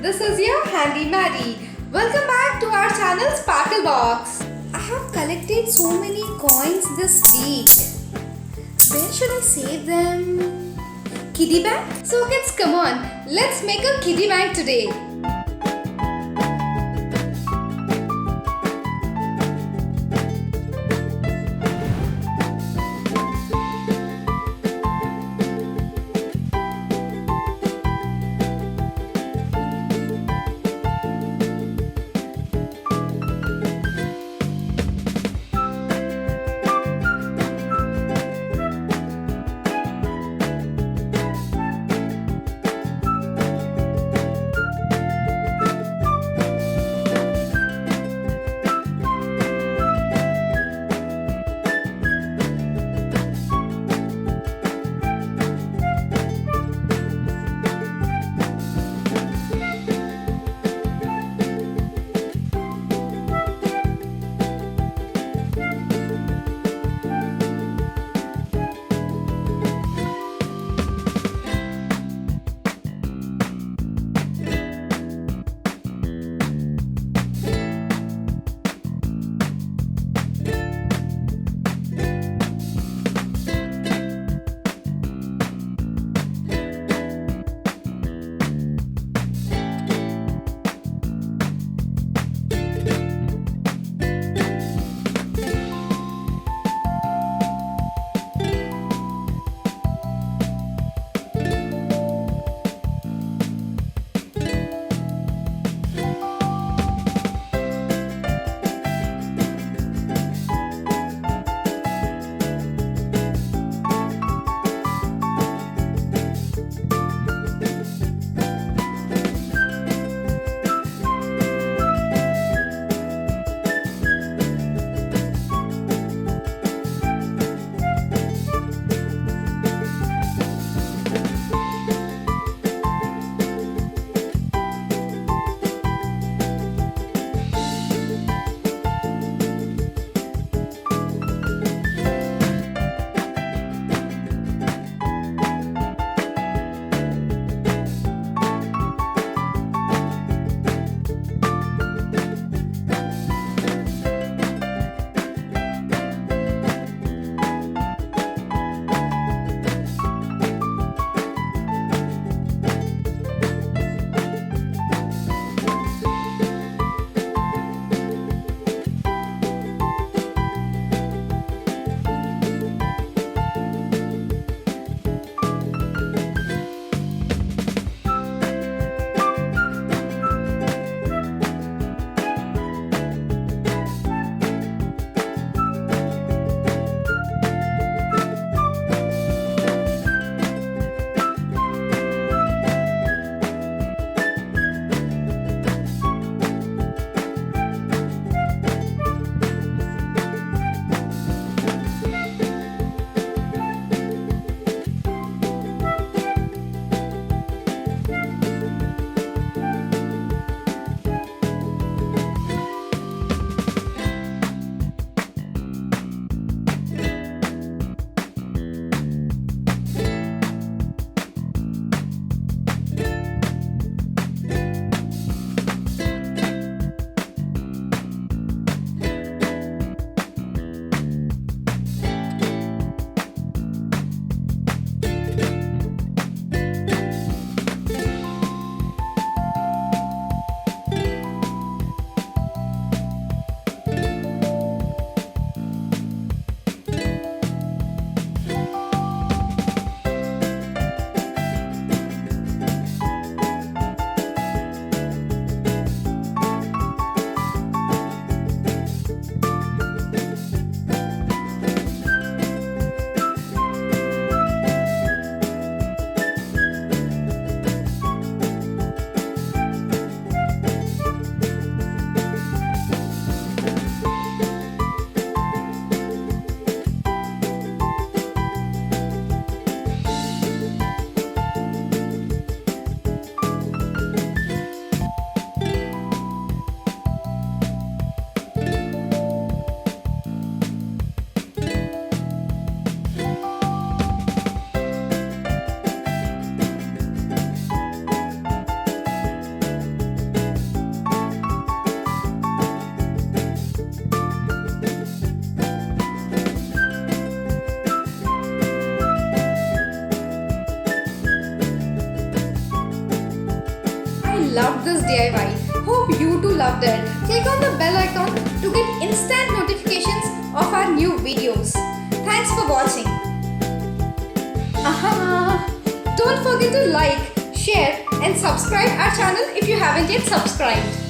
this is your Handy Maddie. Welcome back to our channel Sparklebox. I have collected so many coins this week. Where should I save them? Kiddie bank? So kids, come on, let's make a kiddie bank today. this DIY. Hope you too loved it. Click on the bell icon to get instant notifications of our new videos. Thanks for watching. Don't forget to like, share and subscribe our channel if you haven't yet subscribed.